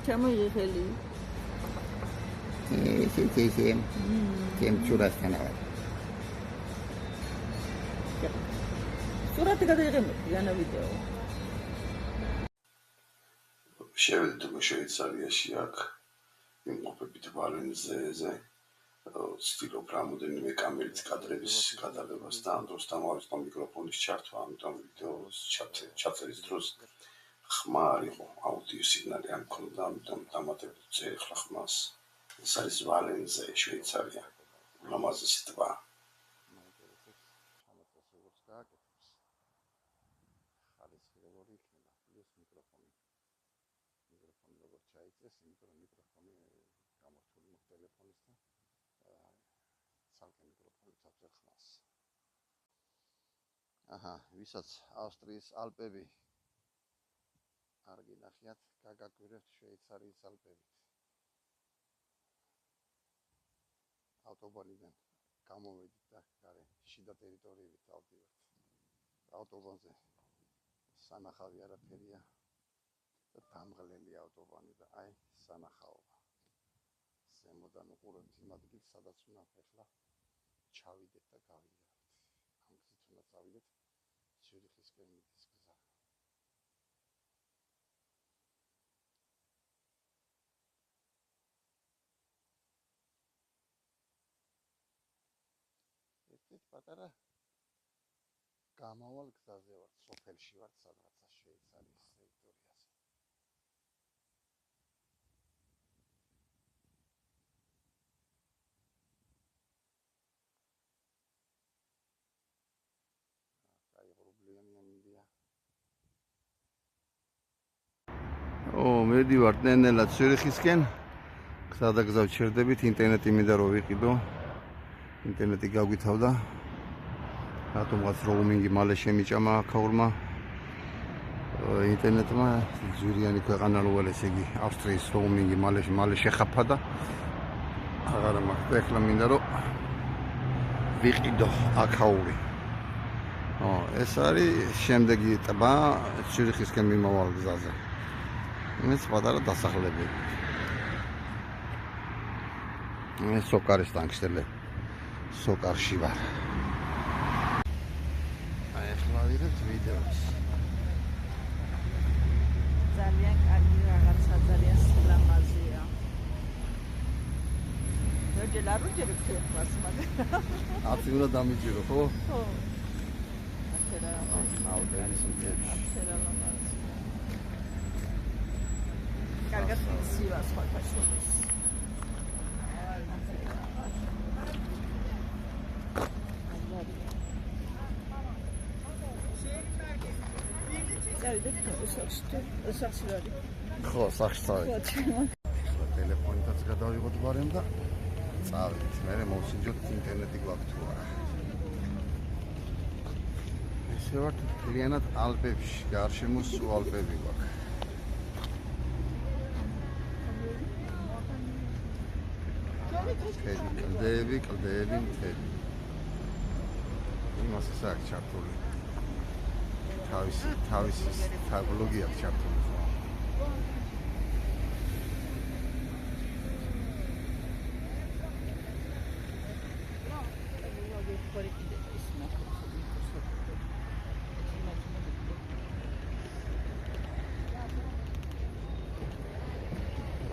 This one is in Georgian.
ჩამოიღელი. Чем чурас канал. სურათი გადაიღებთ განა ვიდეო. შევედით შვეიცარიაში აქ იმყოფებით ვალენზეზე ვცდილობ რამოდენიმე კამერით კადრების გადაღებას და ამ დროს დამავიწყო მიკროფონის ჩართვა, ამიტომ ვიდეოს ჩაწერის დროს ხმა არ იყო, აუდიო სიგნალი არ მქონდა, ამიტომ დამატებით წერე ხმას. ეს არის ვალენზე, შვეიცარია, ულამაზესი ტბა. აჰა, ვისაც ავსტრიის ალპები არ გინახიათ, გაგაკვირვებთ შვეიცარიის ალპებით. ავტობანიდან გამოვედით და გარე შიდა ტერიტორიებით ავდივართ. ავტობანზე სანახავი არაფერია და დამღლელი ავტობანი და აი სანახაობა. ზემოდან უყურებთ იმ ადგილს, სადაც უნდა ახლა ჩავიდეთ და გავიარავთ. ამ გზით უნდა წავიდეთ ციურიხისკენ მიდის გზა. ერთ პატარა გამავალ გზაზე ვართ, სოფელში ვართ, სადღაცა შვეიცარიის ტერიტორიაზე. მედივართ ნენელა ციურიხისკენ. გზადაგზავ ჩერდებით, ინტერნეტი მინდა რომ ვიყიდო. ინტერნეტი გავგითავდა. რატომღაც როუმინგი მალე შემიჭამა აქაურმა ინტერნეტმა ძვირიანი ქვეყანა როულ ესე იგი ავსტრიის როუმინგი მალე შეხაფა და აღარა მაქვს. ეხლა მინდა რომ ვიყიდო აქაური. ეს არის შემდეგი ტბა ციურიხისკენ მიმავალ გზაზე. ეს პატარა დასახლებული. ეს სოკარის ტანკშტელი. სოკარში ვარ. აი ახლა ვიდეთ ვიდეოს. ძალიან კარგი რაღაცა, ძალიან სილამაზეა. ჯერ ხებას მაგრამ. აფი უნდა დამიჯირო, ხო? ხო. აფერა. აუდენის მთებში. აფერა ლამაზი. კარგად მისივა სხვათა შორის. ხო, სახში წავიდეთ. ტელეფონითაც გადავიღოთ ბარემ და წავიდეთ. მე მოვსინჯოთ ინტერნეტი გვაქვს თუ არა. ესე ვართ მთლიანად ალპებში, გარშემო სულ ალპები გვაქვს. კლდეები, მთები. იმასაც აქვს ჩართული. თავისი ბლოგი აქვს ჩართული.